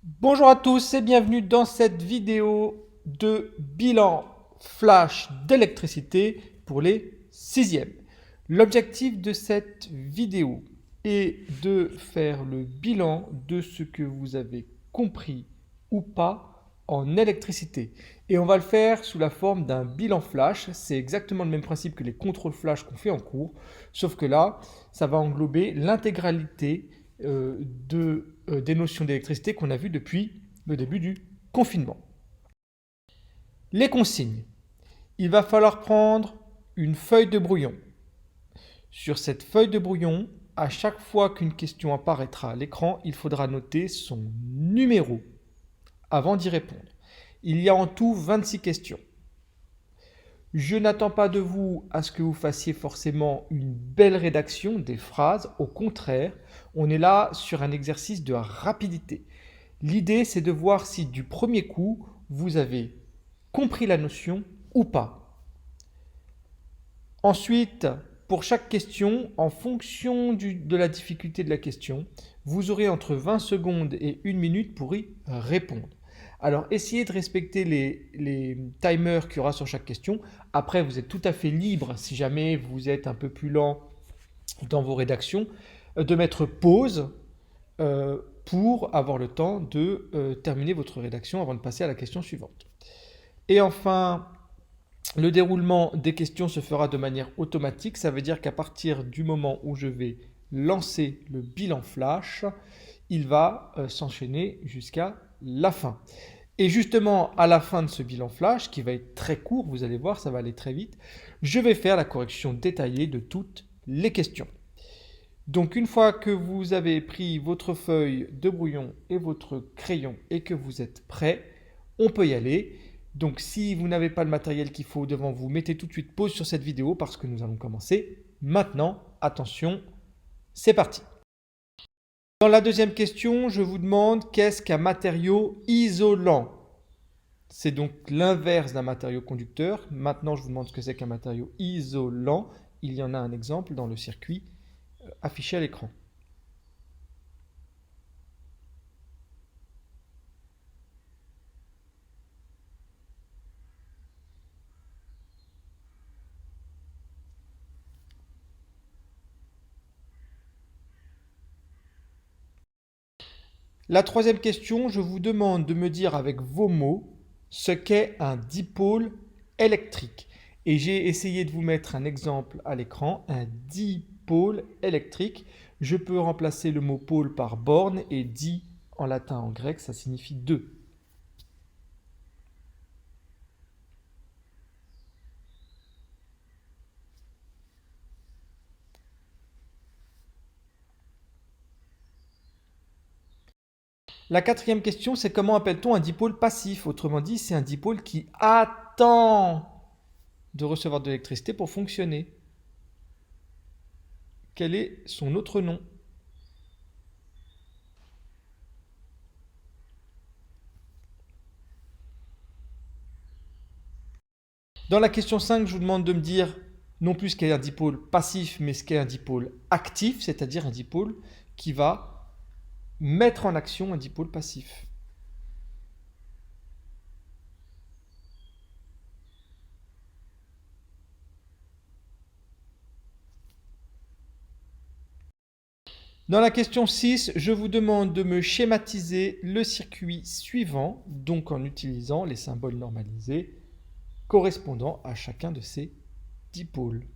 Bonjour à tous et bienvenue dans cette vidéo de bilan flash d'électricité pour les sixièmes. L'objectif de cette vidéo est de faire le bilan de ce que vous avez compris ou pas en électricité. Et on va le faire sous la forme d'un bilan flash. C'est exactement le même principe que les contrôles flash qu'on fait en cours, sauf que là, ça va englober l'intégralité des notions d'électricité qu'on a vues depuis le début du confinement. Les consignes. Il va falloir prendre une feuille de brouillon. Sur cette feuille de brouillon, à chaque fois qu'une question apparaîtra à l'écran, il faudra noter son numéro avant d'y répondre. Il y a en tout 26 questions. Je n'attends pas de vous à ce que vous fassiez forcément une belle rédaction des phrases. Au contraire, on est là sur un exercice de rapidité. L'idée, c'est de voir si du premier coup, vous avez compris la notion ou pas. Ensuite, pour chaque question, en fonction de la difficulté de la question, vous aurez entre 20 secondes et 1 minute pour y répondre. Alors, essayez de respecter les timers qu'il y aura sur chaque question. Après, vous êtes tout à fait libre, si jamais vous êtes un peu plus lent dans vos rédactions, de mettre pause pour avoir le temps de terminer votre rédaction avant de passer à la question suivante. Et enfin, le déroulement des questions se fera de manière automatique. Ça veut dire qu'à partir du moment où je vais lancer le bilan flash, il va s'enchaîner jusqu'à la fin. Et justement, à la fin de ce bilan flash, qui va être très court, vous allez voir, ça va aller très vite, je vais faire la correction détaillée de toutes les questions. Donc une fois que vous avez pris votre feuille de brouillon et votre crayon et que vous êtes prêt, on peut y aller. Donc si vous n'avez pas le matériel qu'il faut devant vous, mettez tout de suite pause sur cette vidéo parce que nous allons commencer maintenant. Attention, c'est parti. Dans la deuxième question, je vous demande qu'est-ce qu'un matériau isolant? C'est donc l'inverse d'un matériau conducteur. Maintenant, je vous demande ce que c'est qu'un matériau isolant. Il y en a un exemple dans le circuit affiché à l'écran. La troisième question, je vous demande de me dire avec vos mots ce qu'est un dipôle électrique. Et j'ai essayé de vous mettre un exemple à l'écran, un dipôle électrique. Je peux remplacer le mot pôle par borne et di en latin, en grec, ça signifie deux. La quatrième question, c'est comment appelle-t-on un dipôle passif? Autrement dit, c'est un dipôle qui attend de recevoir de l'électricité pour fonctionner. Quel est son autre nom? Dans la question 5, je vous demande de me dire non plus ce qu'est un dipôle passif, mais ce qu'est un dipôle actif, c'est-à-dire un dipôle qui va mettre en action un dipôle passif. Dans la question 6, je vous demande de me schématiser le circuit suivant, donc en utilisant les symboles normalisés correspondant à chacun de ces dipôles.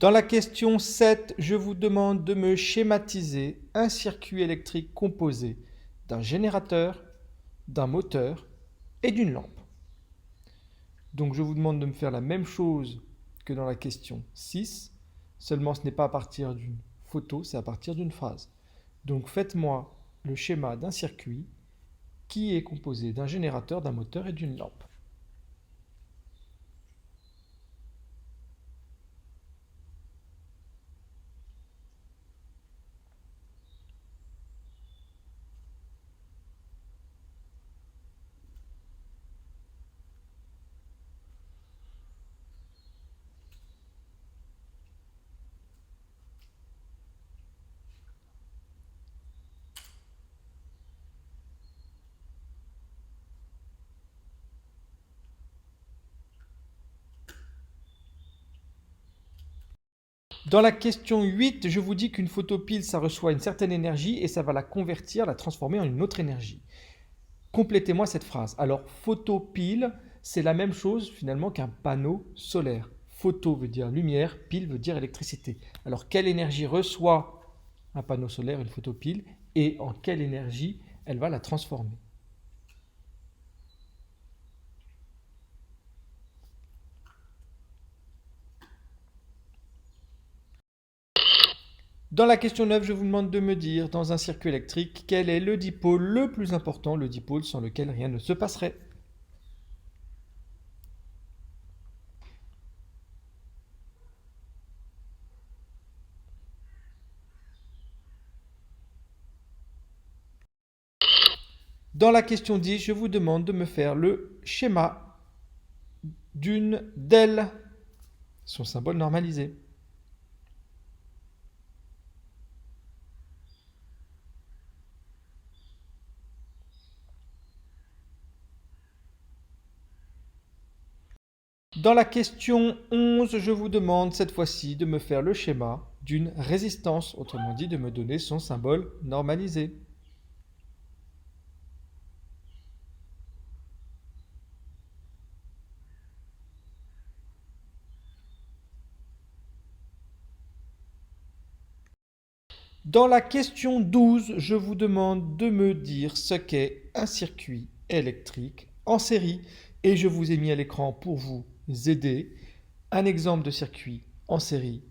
Dans la question 7, je vous demande de me schématiser un circuit électrique composé d'un générateur, d'un moteur et d'une lampe. Donc je vous demande de me faire la même chose que dans la question 6, seulement ce n'est pas à partir d'une photo, c'est à partir d'une phrase. Donc faites-moi le schéma d'un circuit qui est composé d'un générateur, d'un moteur et d'une lampe. Dans la question 8, je vous dis qu'une photopile, ça reçoit une certaine énergie et ça va la convertir, la transformer en une autre énergie. Complétez-moi cette phrase. Alors, photopile, c'est la même chose finalement qu'un panneau solaire. Photo veut dire lumière, pile veut dire électricité. Alors, quelle énergie reçoit un panneau solaire, une photopile, et en quelle énergie elle va la transformer? Dans la question 9, je vous demande de me dire, dans un circuit électrique, quel est le dipôle le plus important, le dipôle sans lequel rien ne se passerait. Dans la question 10, je vous demande de me faire le schéma d'une DEL, son symbole normalisé. Dans la question 11, je vous demande cette fois-ci de me faire le schéma d'une résistance, autrement dit de me donner son symbole normalisé. Dans la question 12, je vous demande de me dire ce qu'est un circuit électrique en série et je vous ai mis à l'écran pour vous aider un exemple de circuit en série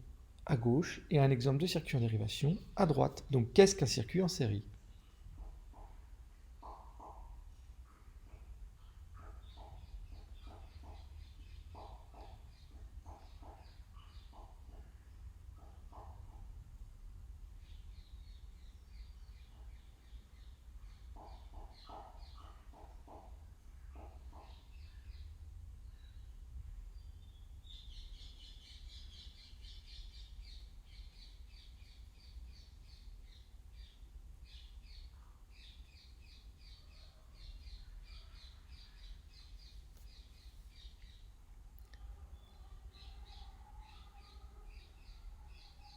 à gauche et un exemple de circuit en dérivation à droite. Donc qu'est-ce qu'un circuit en série?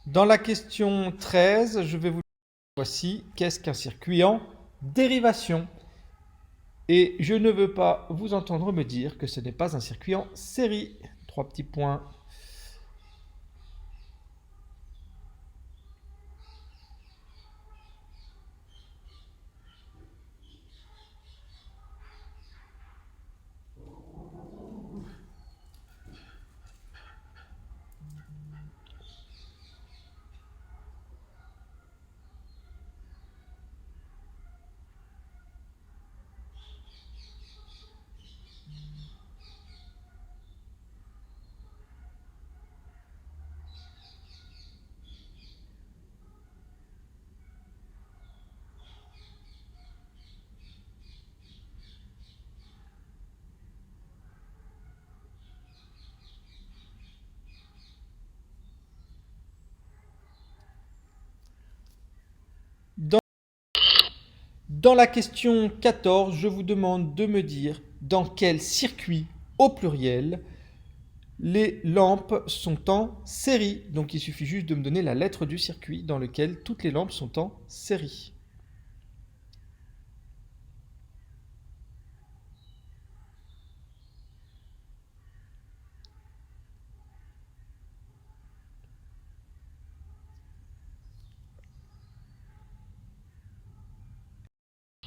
Dans la question 13, je vais vous dire voici qu'est-ce qu'un circuit en dérivation. Et je ne veux pas vous entendre me dire que ce n'est pas un circuit en série. Trois petits points. Dans, dans la question 14, je vous demande de me dire dans quel circuit, au pluriel, les lampes sont en série. Donc il suffit juste de me donner la lettre du circuit dans lequel toutes les lampes sont en série.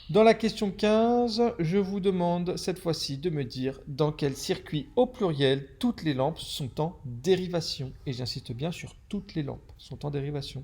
Dans la question 15, je vous demande cette fois-ci de me dire dans quel circuit au pluriel toutes les lampes sont en dérivation. Et j'insiste bien sur toutes les lampes sont en dérivation.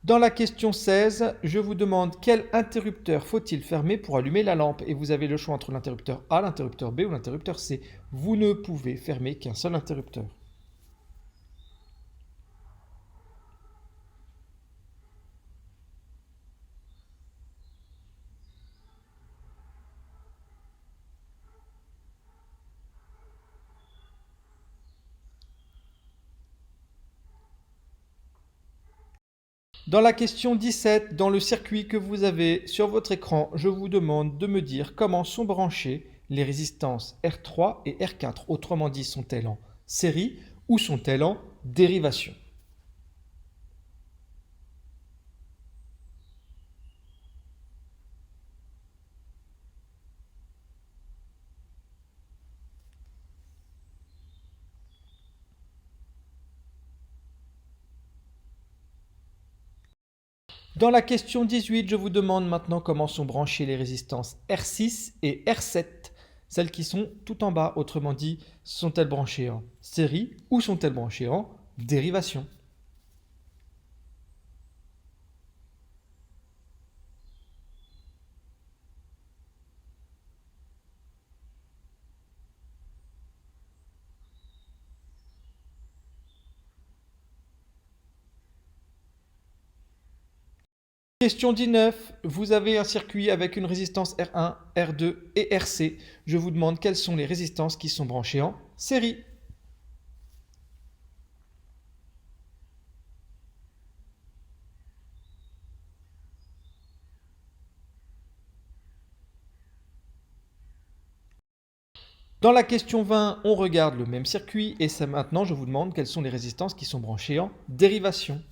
Dans la question 16, je vous demande quel interrupteur faut-il fermer pour allumer la lampe. Et vous avez le choix entre l'interrupteur A, l'interrupteur B ou l'interrupteur C. Vous ne pouvez fermer qu'un seul interrupteur. Dans la question 17, dans le circuit que vous avez sur votre écran, je vous demande de me dire comment sont branchées les résistances R3 et R4. Autrement dit, sont-elles en série ou sont-elles en dérivation? Dans la question 18, je vous demande maintenant comment sont branchées les résistances R6 et R7, celles qui sont tout en bas. Autrement dit, sont-elles branchées en série ou sont-elles branchées en dérivation? Question 19. Vous avez un circuit avec une résistance R1, R2 et RC. Je vous demande quelles sont les résistances qui sont branchées en série. Dans la question 20, on regarde le même circuit et c'est maintenant je vous demande quelles sont les résistances qui sont branchées en dérivation.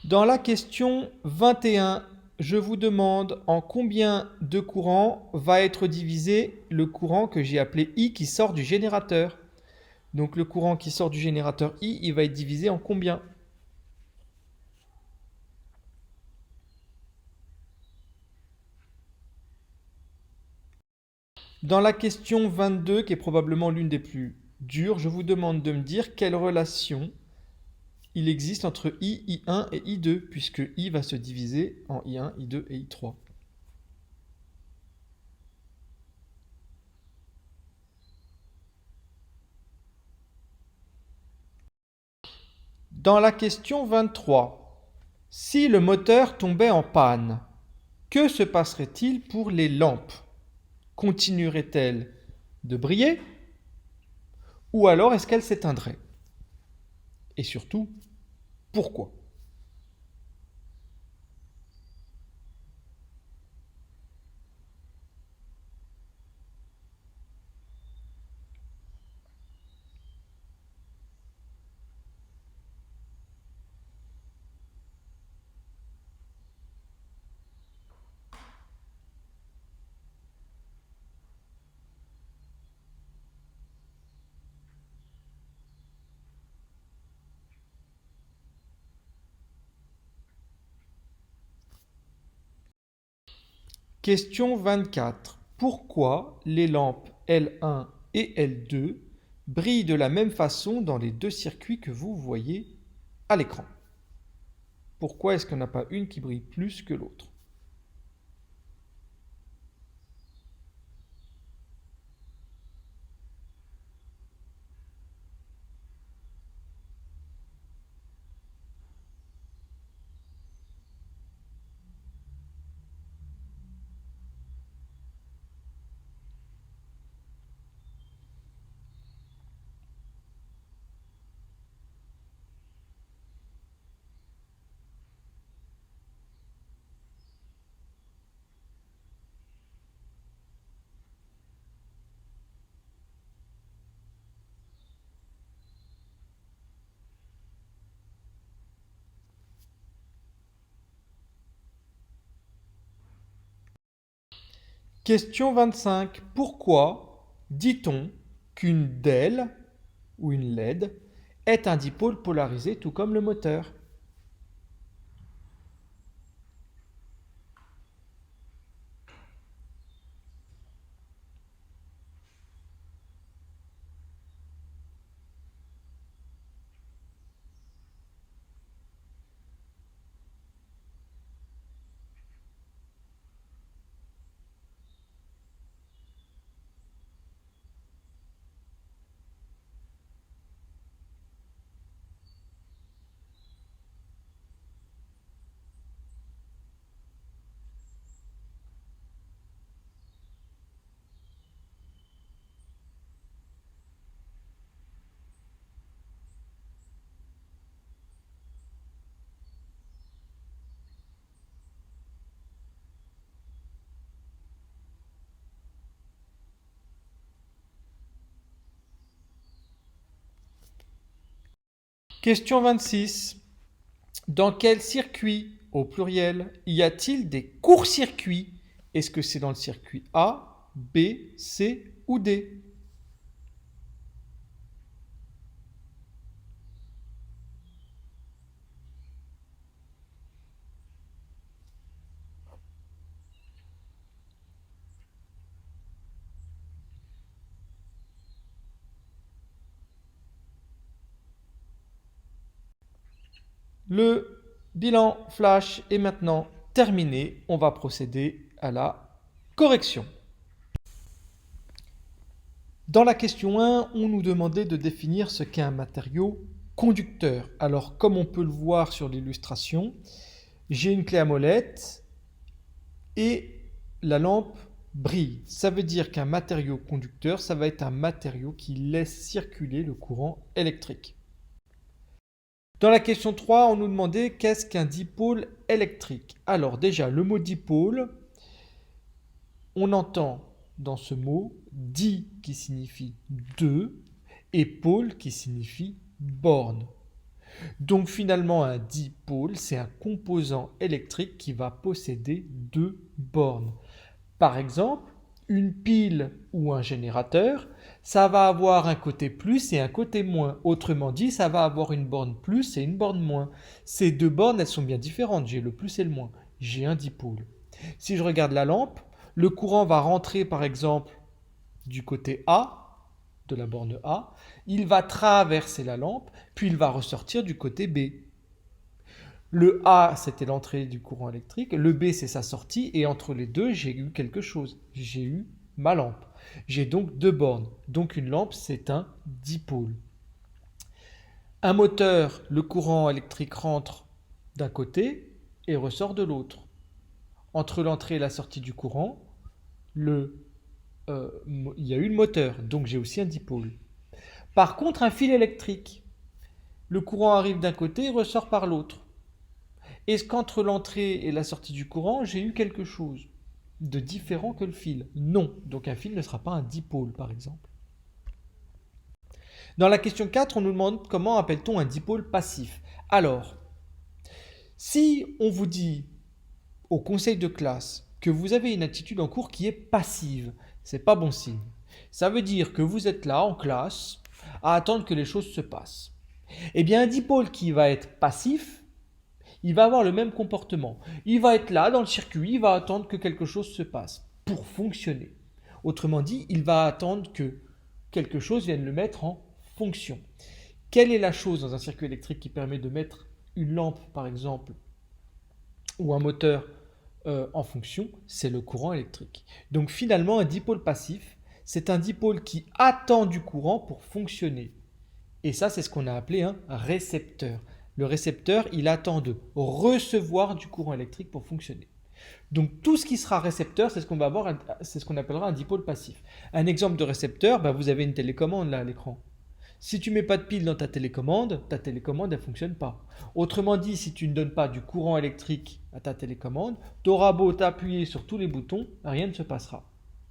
Dans la question 21, je vous demande en combien de courants va être divisé le courant que j'ai appelé I qui sort du générateur. Donc le courant qui sort du générateur I, il va être divisé en combien? Dans la question 22, qui est probablement l'une des plus dures, je vous demande de me dire quelle relation il existe entre I, I1 et I2, puisque I va se diviser en I1, I2 et I3. Dans la question 23, si le moteur tombait en panne, que se passerait-il pour les lampes? Continueraient-elles de briller ou alors est-ce qu'elles s'éteindraient? Et surtout, pourquoi? Question 24. Pourquoi les lampes L1 et L2 brillent de la même façon dans les deux circuits que vous voyez à l'écran? Pourquoi est-ce qu'on n'a pas une qui brille plus que l'autre? Question 25. Pourquoi dit-on qu'une DEL ou une LED est un dipôle polarisé tout comme le moteur? Question 26. Dans quel circuit, au pluriel, y a-t-il des courts-circuits? Est-ce que c'est dans le circuit A, B, C ou D? Le bilan flash est maintenant terminé. On va procéder à la correction. Dans la question 1, on nous demandait de définir ce qu'est un matériau conducteur. Alors, comme on peut le voir sur l'illustration, j'ai une clé à molette et la lampe brille. Ça veut dire qu'un matériau conducteur, ça va être un matériau qui laisse circuler le courant électrique. Dans la question 3, on nous demandait qu'est-ce qu'un dipôle électrique. Alors déjà, le mot dipôle, on entend dans ce mot di qui signifie deux et pôle qui signifie borne. Donc finalement, un dipôle, c'est un composant électrique qui va posséder deux bornes. Par exemple, une pile ou un générateur, ça va avoir un côté plus et un côté moins. Autrement dit, ça va avoir une borne plus et une borne moins. Ces deux bornes, elles sont bien différentes. J'ai le plus et le moins. J'ai un dipôle. Si je regarde la lampe, le courant va rentrer par exemple du côté A, de la borne A, il va traverser la lampe, puis il va ressortir du côté B. Le A, c'était l'entrée du courant électrique, le B, c'est sa sortie, et entre les deux, j'ai eu quelque chose. J'ai eu ma lampe. J'ai donc deux bornes. Donc une lampe, c'est un dipôle. Un moteur, le courant électrique rentre d'un côté et ressort de l'autre. Entre l'entrée et la sortie du courant, il y a eu le moteur, donc j'ai aussi un dipôle. Par contre, un fil électrique, le courant arrive d'un côté et ressort par l'autre. Est-ce qu'entre l'entrée et la sortie du courant, j'ai eu quelque chose de différent que le fil? Non. Donc un fil ne sera pas un dipôle, par exemple. Dans la question 4, on nous demande comment appelle-t-on un dipôle passif. Alors, si on vous dit au conseil de classe que vous avez une attitude en cours qui est passive, c'est pas bon signe. Ça veut dire que vous êtes là en classe à attendre que les choses se passent. Eh bien, un dipôle qui va être passif, il va avoir le même comportement. Il va être là dans le circuit, il va attendre que quelque chose se passe pour fonctionner. Autrement dit, il va attendre que quelque chose vienne le mettre en fonction. Quelle est la chose dans un circuit électrique qui permet de mettre une lampe, par exemple, ou un moteur en fonction? C'est le courant électrique. Donc finalement, un dipôle passif, c'est un dipôle qui attend du courant pour fonctionner. Et ça, c'est ce qu'on a appelé un récepteur. Le récepteur, il attend de recevoir du courant électrique pour fonctionner. Donc tout ce qui sera récepteur, c'est ce qu'on va avoir, c'est ce qu'on appellera un dipôle passif. Un exemple de récepteur, vous avez une télécommande là à l'écran. Si tu ne mets pas de pile dans ta télécommande, elle ne fonctionne pas. Autrement dit, si tu ne donnes pas du courant électrique à ta télécommande, tu auras beau t'appuyer sur tous les boutons, rien ne se passera.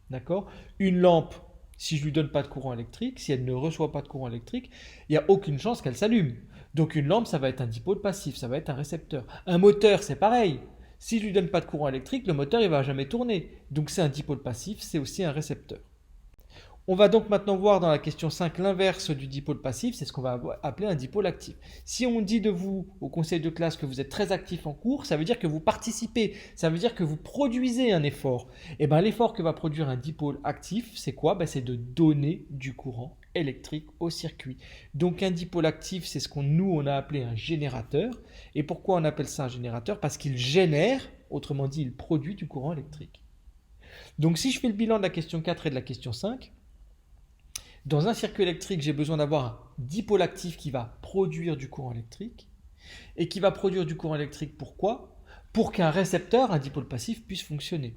D'accord? Une lampe, si je ne lui donne pas de courant électrique, si elle ne reçoit pas de courant électrique, il n'y a aucune chance qu'elle s'allume. Donc une lampe, ça va être un dipôle passif, ça va être un récepteur. Un moteur, c'est pareil. Si je lui donne pas de courant électrique, le moteur il va jamais tourner. Donc c'est un dipôle passif, c'est aussi un récepteur. On va donc maintenant voir dans la question 5 l'inverse du dipôle passif, c'est ce qu'on va appeler un dipôle actif. Si on dit de vous au conseil de classe que vous êtes très actif en cours, ça veut dire que vous participez, ça veut dire que vous produisez un effort. Et bien l'effort que va produire un dipôle actif, c'est quoi? C'est de donner du courant électrique au circuit. Donc un dipôle actif, c'est ce qu'on on a appelé un générateur. Et pourquoi on appelle ça un générateur? Parce qu'il génère, autrement dit, il produit du courant électrique. Donc si je fais le bilan de la question 4 et de la question 5, dans un circuit électrique, j'ai besoin d'avoir un dipôle actif qui va produire du courant électrique. Et qui va produire du courant électrique, pourquoi? Pour qu'un récepteur, un dipôle passif, puisse fonctionner.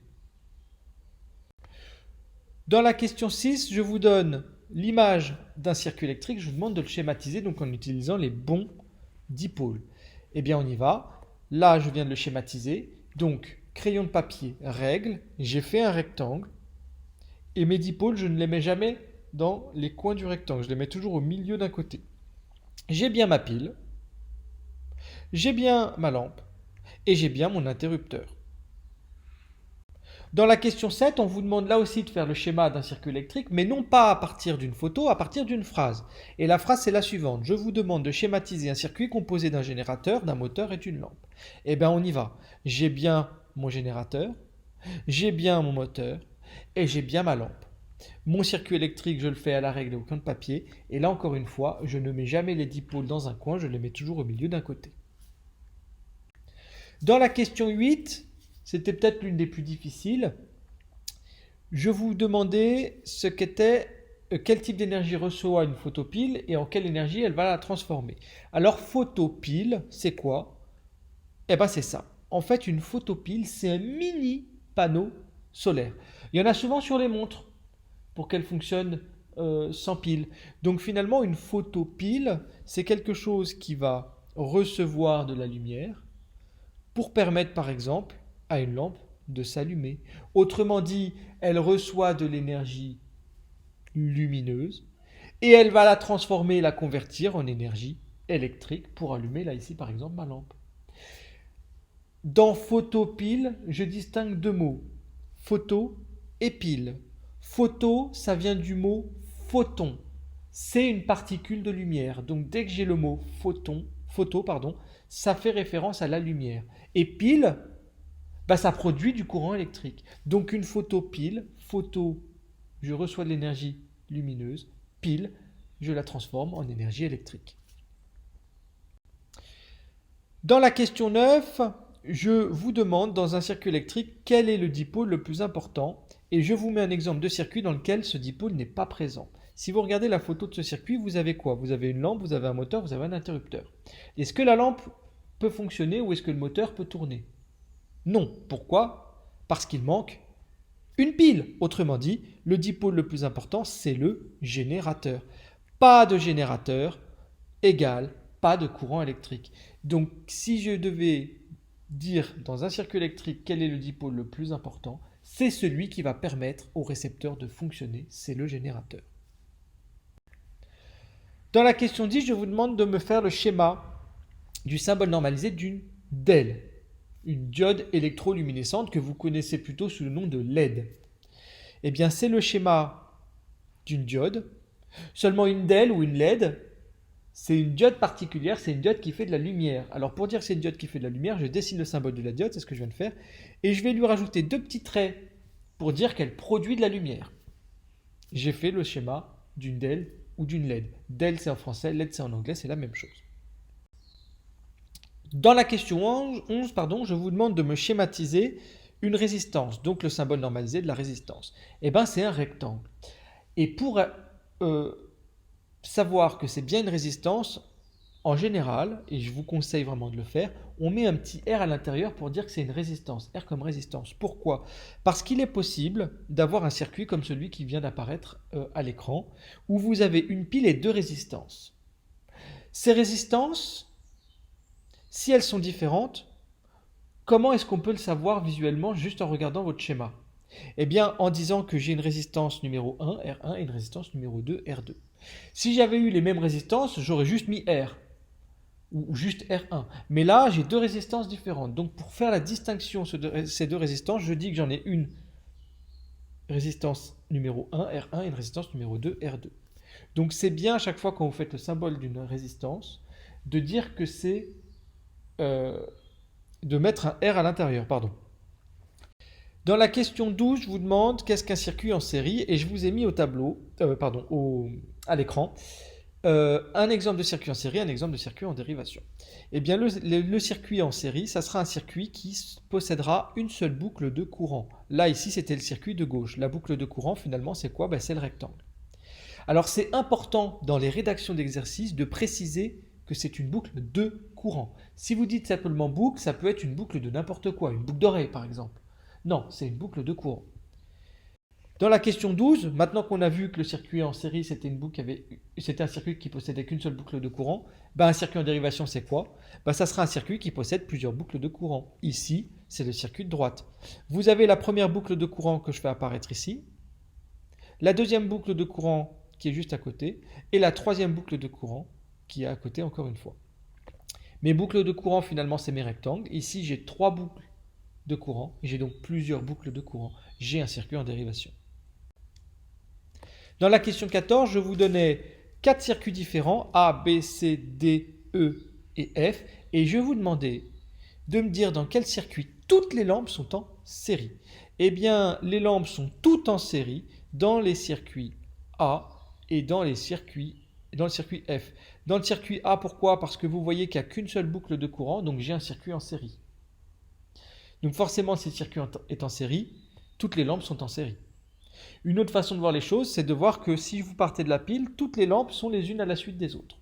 Dans la question 6, je vous donne l'image d'un circuit électrique. Je vous demande de le schématiser donc en utilisant les bons dipôles. Eh bien, on y va. Là, je viens de le schématiser. Donc, crayon de papier, règle. J'ai fait un rectangle. Et mes dipôles, je ne les mets jamais dans les coins du rectangle. Je les mets toujours au milieu d'un côté. J'ai bien ma pile, j'ai bien ma lampe et j'ai bien mon interrupteur. Dans la question 7, on vous demande là aussi de faire le schéma d'un circuit électrique, mais non pas à partir d'une photo, à partir d'une phrase. Et la phrase c'est la suivante. Je vous demande de schématiser un circuit composé d'un générateur, d'un moteur et d'une lampe. Eh bien on y va. J'ai bien mon générateur, j'ai bien mon moteur et j'ai bien ma lampe. Mon circuit électrique, je le fais à la règle au coin de papier. Et là, encore une fois, je ne mets jamais les dipôles dans un coin, je les mets toujours au milieu d'un côté. Dans la question 8, c'était peut-être l'une des plus difficiles. Je vous demandais ce qu'était, quel type d'énergie reçoit une photopile et en quelle énergie elle va la transformer. Alors, photopile, c'est quoi? Eh bien, c'est ça. En fait, une photopile, c'est un mini panneau solaire. Il y en a souvent sur les montres pour qu'elle fonctionne sans pile. Donc finalement, une photopile, c'est quelque chose qui va recevoir de la lumière pour permettre par exemple à une lampe de s'allumer. Autrement dit, elle reçoit de l'énergie lumineuse et elle va la transformer, la convertir en énergie électrique pour allumer là ici par exemple ma lampe. Dans photopile, je distingue deux mots, photo et pile. Photo, ça vient du mot photon. C'est une particule de lumière. Donc dès que j'ai le mot photo, ça fait référence à la lumière. Et pile, ça produit du courant électrique. Donc une photopile, photo, je reçois de l'énergie lumineuse, pile, je la transforme en énergie électrique. Dans la question 9, je vous demande dans un circuit électrique quel est le dipôle le plus important et je vous mets un exemple de circuit dans lequel ce dipôle n'est pas présent. Si vous regardez la photo de ce circuit, vous avez quoi? Vous avez une lampe, vous avez un moteur, vous avez un interrupteur. Est-ce que la lampe peut fonctionner ou est-ce que le moteur peut tourner? Non. Pourquoi? Parce qu'il manque une pile. Autrement dit, le dipôle le plus important, c'est le générateur. Pas de générateur égale pas de courant électrique. Donc si je devais dire dans un circuit électrique quel est le dipôle le plus important, c'est celui qui va permettre au récepteur de fonctionner, c'est le générateur. Dans la question 10, je vous demande de me faire le schéma du symbole normalisé d'une DEL, une diode électroluminescente que vous connaissez plutôt sous le nom de LED. Eh bien, c'est le schéma d'une diode. Seulement une DEL ou une LED, c'est une diode particulière, c'est une diode qui fait de la lumière. Alors pour dire que c'est une diode qui fait de la lumière, je dessine le symbole de la diode, c'est ce que je viens de faire, et je vais lui rajouter deux petits traits pour dire qu'elle produit de la lumière. J'ai fait le schéma d'une DEL ou d'une LED. DEL c'est en français, LED c'est en anglais, c'est la même chose. Dans la question 11, je vous demande de me schématiser une résistance, donc le symbole normalisé de la résistance. Eh bien c'est un rectangle. Et pour savoir que c'est bien une résistance, en général, et je vous conseille vraiment de le faire, on met un petit R à l'intérieur pour dire que c'est une résistance, R comme résistance. Pourquoi? Parce qu'il est possible d'avoir un circuit comme celui qui vient d'apparaître à l'écran, où vous avez une pile et deux résistances. Ces résistances, si elles sont différentes, comment est-ce qu'on peut le savoir visuellement juste en regardant votre schéma? Eh bien, en disant que j'ai une résistance numéro 1, R1, et une résistance numéro 2, R2. Si j'avais eu les mêmes résistances, j'aurais juste mis R. ou juste R1. Mais là, j'ai deux résistances différentes. Donc pour faire la distinction de ces deux résistances, je dis que j'en ai une résistance numéro 1, R1, et une résistance numéro 2, R2. Donc c'est bien à chaque fois quand vous faites le symbole d'une résistance, de dire que c'est de mettre un R à l'intérieur, pardon. Dans la question 12, je vous demande qu'est-ce qu'un circuit en série, et je vous ai mis au tableau, à l'écran, un exemple de circuit en série, un exemple de circuit en dérivation. Eh bien, le circuit en série, ça sera un circuit qui possédera une seule boucle de courant. Là, ici, c'était le circuit de gauche. La boucle de courant, finalement, c'est quoi? C'est le rectangle. Alors, c'est important dans les rédactions d'exercices de préciser que c'est une boucle de courant. Si vous dites simplement boucle, ça peut être une boucle de n'importe quoi, une boucle d'oreille, par exemple. Non, c'est une boucle de courant. Dans la question 12, maintenant qu'on a vu que le circuit en série, c'était un circuit qui possédait qu'une seule boucle de courant, un circuit en dérivation, c'est quoi? Ça sera un circuit qui possède plusieurs boucles de courant. Ici, c'est le circuit de droite. Vous avez la première boucle de courant que je fais apparaître ici, la deuxième boucle de courant qui est juste à côté, et la troisième boucle de courant qui est à côté encore une fois. Mes boucles de courant, finalement, c'est mes rectangles. Ici, j'ai 3 boucles de courant, j'ai donc plusieurs boucles de courant. J'ai un circuit en dérivation. Dans la question 14, je vous donnais 4 circuits différents, A, B, C, D, E et F, et je vous demandais de me dire dans quel circuit toutes les lampes sont en série. Eh bien, les lampes sont toutes en série dans les circuits A et dans le circuit F. Dans le circuit A, pourquoi? Parce que vous voyez qu'il n'y a qu'une seule boucle de courant, donc j'ai un circuit en série. Donc forcément, si le circuit est en série, toutes les lampes sont en série. Une autre façon de voir les choses, c'est de voir que si vous partez de la pile, toutes les lampes sont les unes à la suite des autres.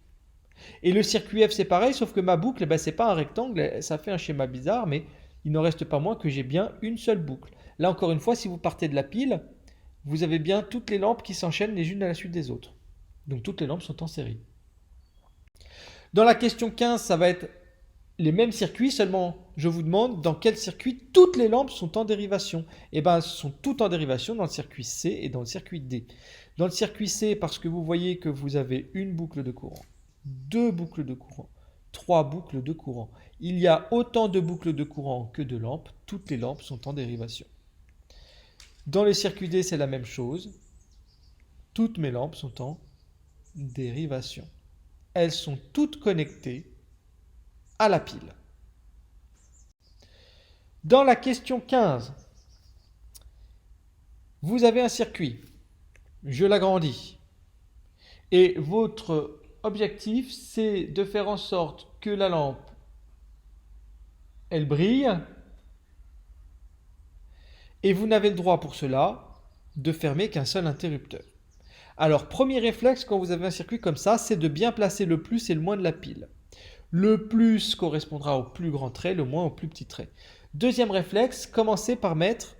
Et le circuit F, c'est pareil, sauf que ma boucle, c'est pas un rectangle, ça fait un schéma bizarre, mais il n'en reste pas moins que j'ai bien une seule boucle. Là, encore une fois, si vous partez de la pile, vous avez bien toutes les lampes qui s'enchaînent les unes à la suite des autres. Donc toutes les lampes sont en série. Dans la question 15, ça va être les mêmes circuits, seulement je vous demande dans quel circuit toutes les lampes sont en dérivation. Eh bien, elles sont toutes en dérivation dans le circuit C et dans le circuit D. Dans le circuit C, parce que vous voyez que vous avez une boucle de courant, 2 boucles de courant, 3 boucles de courant. Il y a autant de boucles de courant que de lampes, toutes les lampes sont en dérivation. Dans le circuit D, c'est la même chose. Toutes mes lampes sont en dérivation. Elles sont toutes connectées à la pile. Dans la question 15, vous avez un circuit. Je l'agrandis. Et votre objectif, c'est de faire en sorte que la lampe, elle brille. Et vous n'avez le droit pour cela de fermer qu'un seul interrupteur. Alors, premier réflexe quand vous avez un circuit comme ça, c'est de bien placer le plus et le moins de la pile. Le plus correspondra au plus grand trait, le moins au plus petit trait. Deuxième réflexe, commencez par mettre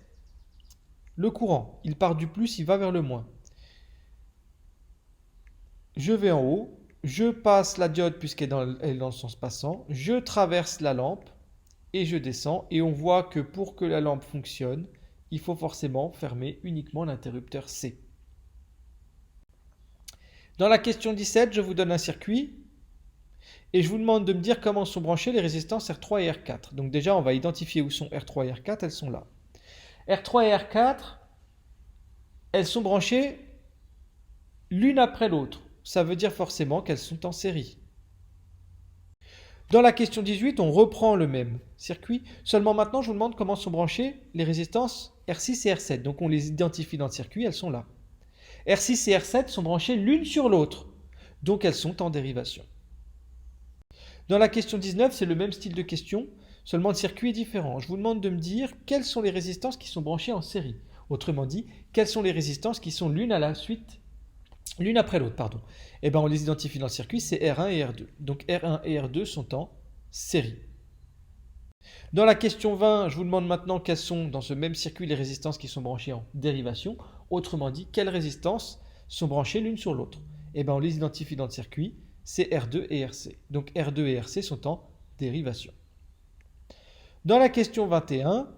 le courant. Il part du plus, il va vers le moins. Je vais en haut, je passe la diode puisqu'elle est dans le sens passant, je traverse la lampe et je descends. Et on voit que pour que la lampe fonctionne, il faut forcément fermer uniquement l'interrupteur C. Dans la question 17, je vous donne un circuit et je vous demande de me dire comment sont branchées les résistances R3 et R4. Donc déjà, on va identifier où sont R3 et R4, elles sont là. R3 et R4, elles sont branchées l'une après l'autre. Ça veut dire forcément qu'elles sont en série. Dans la question 18, on reprend le même circuit. Seulement maintenant, je vous demande comment sont branchées les résistances R6 et R7. Donc on les identifie dans le circuit, elles sont là. R6 et R7 sont branchées l'une sur l'autre. Donc elles sont en dérivation. Dans la question 19, c'est le même style de question, seulement le circuit est différent. Je vous demande de me dire quelles sont les résistances qui sont branchées en série. Autrement dit, quelles sont les résistances qui sont l'une après l'autre. Et bien on les identifie dans le circuit, c'est R1 et R2. Donc R1 et R2 sont en série. Dans la question 20, je vous demande maintenant quelles sont dans ce même circuit les résistances qui sont branchées en dérivation. Autrement dit, quelles résistances sont branchées l'une sur l'autre. Et bien on les identifie dans le circuit, c'est R2 et RC. Donc R2 et RC sont en dérivation. Dans la question 21,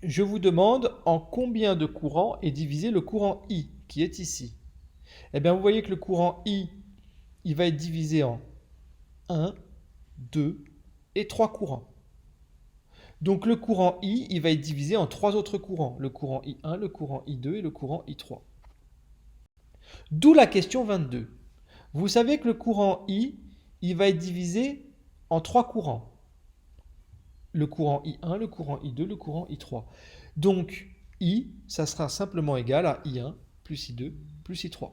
je vous demande en combien de courants est divisé le courant I, qui est ici. Eh bien, vous voyez que le courant I, il va être divisé en 1, 2 et 3 courants. Donc le courant I, il va être divisé en 3 autres courants. Le courant I1, le courant I2 et le courant I3. D'où la question 22. Vous savez que le courant I, il va être divisé en 3 courants. Le courant I1, le courant I2, le courant I3. Donc I, ça sera simplement égal à I1 plus I2 plus I3.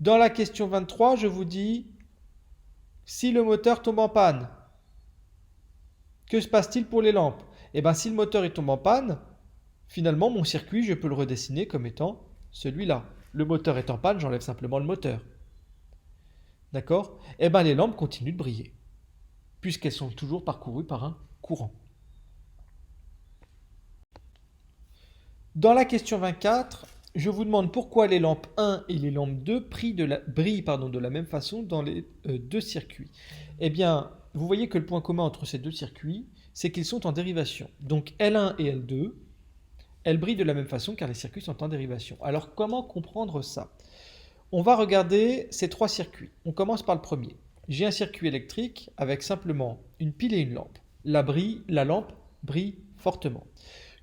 Dans la question 23, je vous dis, si le moteur tombe en panne, que se passe-t-il pour les lampes? Eh bien, si le moteur tombe en panne, finalement, mon circuit, je peux le redessiner comme étant celui-là. Le moteur est en panne, j'enlève simplement le moteur. D'accord? Eh bien, les lampes continuent de briller, puisqu'elles sont toujours parcourues par un courant. Dans la question 24, je vous demande pourquoi les lampes 1 et les lampes 2 brillent de la même façon dans les deux circuits. Eh bien, vous voyez que le point commun entre ces deux circuits, c'est qu'ils sont en dérivation. Donc L1 et L2, elles brillent de la même façon car les circuits sont en dérivation. Alors comment comprendre ça? On va regarder ces trois circuits. On commence par le premier. J'ai un circuit électrique avec simplement une pile et une lampe. La lampe brille fortement.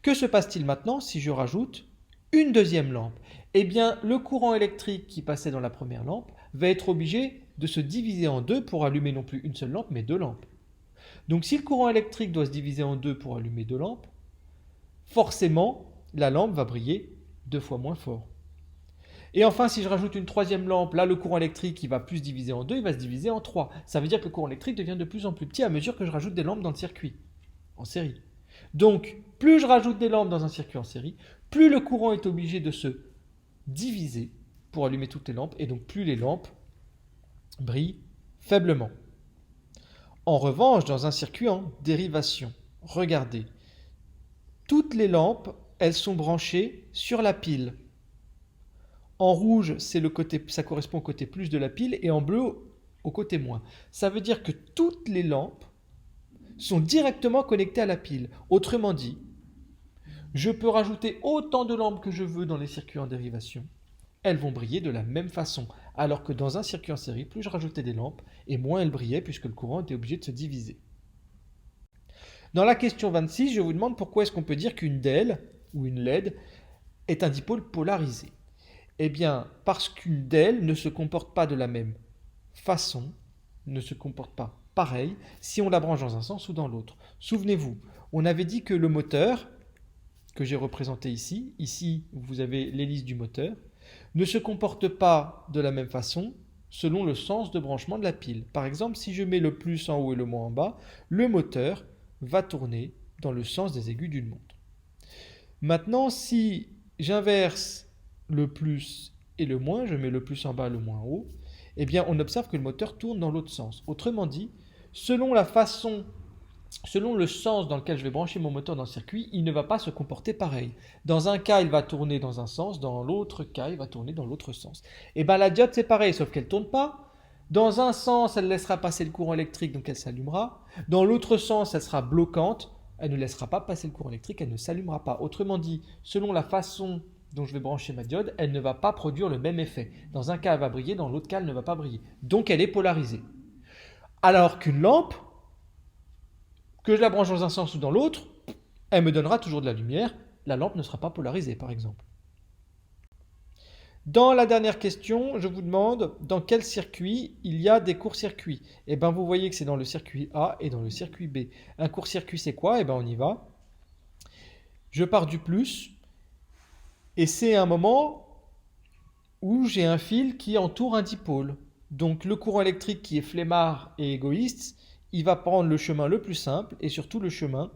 Que se passe-t-il maintenant si je rajoute une deuxième lampe? Eh bien, le courant électrique qui passait dans la première lampe va être obligé de se diviser en deux pour allumer non plus une seule lampe, mais deux lampes. Donc si le courant électrique doit se diviser en deux pour allumer deux lampes, forcément, la lampe va briller 2 fois moins fort. Et enfin, si je rajoute une troisième lampe, là, le courant électrique, il va plus se diviser en deux, il va se diviser en 3. Ça veut dire que le courant électrique devient de plus en plus petit à mesure que je rajoute des lampes dans le circuit, en série. Donc, plus je rajoute des lampes dans un circuit en série, plus le courant est obligé de se diviser pour allumer toutes les lampes, et donc plus les lampes brillent faiblement. En revanche, dans un circuit en dérivation, regardez, toutes les lampes, elles sont branchées sur la pile. En rouge, ça correspond au côté plus de la pile, et en bleu, au côté moins. Ça veut dire que toutes les lampes sont directement connectées à la pile. Autrement dit, je peux rajouter autant de lampes que je veux dans les circuits en dérivation. Elles vont briller de la même façon. Alors que dans un circuit en série, plus je rajoutais des lampes, et moins elles brillaient puisque le courant était obligé de se diviser. Dans la question 26, je vous demande pourquoi est-ce qu'on peut dire qu'une DEL, ou une LED, est un dipôle polarisé. Eh bien, parce qu'une DEL ne se comporte pas de la même façon, ne se comporte pas pareil, si on la branche dans un sens ou dans l'autre. Souvenez-vous, on avait dit que le moteur, que j'ai représenté ici vous avez l'hélice du moteur, ne se comporte pas de la même façon selon le sens de branchement de la pile. Par exemple, si je mets le plus en haut et le moins en bas, le moteur va tourner dans le sens des aiguilles d'une montre. Maintenant, si j'inverse le plus et le moins, je mets le plus en bas, le moins en haut, eh bien on observe que le moteur tourne dans l'autre sens. Autrement dit, selon le sens dans lequel je vais brancher mon moteur dans le circuit, il ne va pas se comporter pareil. Dans un cas, il va tourner dans un sens, dans l'autre cas, il va tourner dans l'autre sens. Et bien la diode, c'est pareil, sauf qu'elle ne tourne pas. Dans un sens, elle laissera passer le courant électrique, donc elle s'allumera. Dans l'autre sens, elle sera bloquante, elle ne laissera pas passer le courant électrique, elle ne s'allumera pas. Autrement dit, selon la façon dont je vais brancher ma diode, elle ne va pas produire le même effet. Dans un cas, elle va briller, dans l'autre cas, elle ne va pas briller. Donc elle est polarisée. Alors qu'une lampe, que je la branche dans un sens ou dans l'autre, elle me donnera toujours de la lumière, la lampe ne sera pas polarisée par exemple. Dans la dernière question, je vous demande dans quel circuit il y a des courts-circuits. Et bien vous voyez que c'est dans le circuit A et dans le circuit B. Un court-circuit c'est quoi? Et bien on y va. Je pars du plus et c'est un moment où j'ai un fil qui entoure un dipôle. Donc le courant électrique qui est flemmard et égoïste, il va prendre le chemin le plus simple et surtout le chemin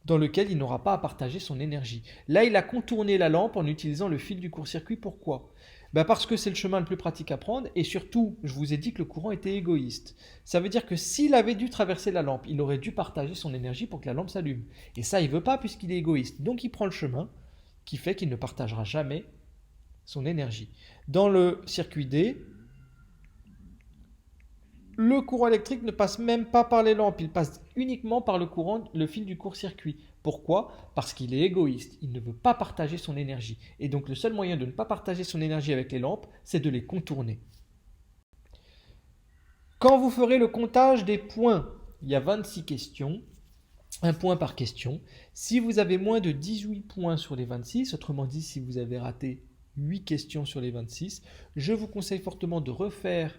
dans lequel il n'aura pas à partager son énergie. Là, il a contourné la lampe en utilisant le fil du court-circuit. Pourquoi? Parce que c'est le chemin le plus pratique à prendre et surtout, je vous ai dit que le courant était égoïste. Ça veut dire que s'il avait dû traverser la lampe, il aurait dû partager son énergie pour que la lampe s'allume. Et ça, il ne veut pas puisqu'il est égoïste. Donc, il prend le chemin qui fait qu'il ne partagera jamais son énergie. Dans le circuit D, le courant électrique ne passe même pas par les lampes, il passe uniquement par le fil du court-circuit. Pourquoi? Parce qu'il est égoïste, il ne veut pas partager son énergie. Et donc le seul moyen de ne pas partager son énergie avec les lampes, c'est de les contourner. Quand vous ferez le comptage des points, il y a 26 questions, un point par question. Si vous avez moins de 18 points sur les 26, autrement dit si vous avez raté 8 questions sur les 26, je vous conseille fortement de refaire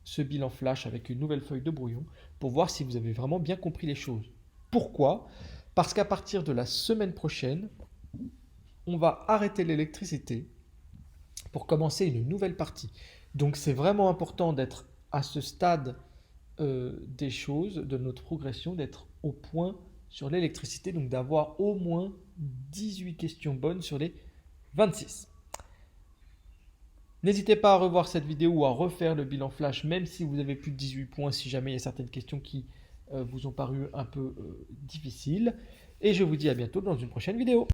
ce bilan flash avec une nouvelle feuille de brouillon pour voir si vous avez vraiment bien compris les choses. Pourquoi? Parce qu'à partir de la semaine prochaine, on va arrêter l'électricité pour commencer une nouvelle partie. Donc c'est vraiment important d'être à ce stade des choses, de notre progression, d'être au point sur l'électricité, donc d'avoir au moins 18 questions bonnes sur les 26. N'hésitez pas à revoir cette vidéo ou à refaire le bilan flash, même si vous avez plus de 18 points, si jamais il y a certaines questions qui vous ont paru un peu difficiles. Et je vous dis à bientôt dans une prochaine vidéo.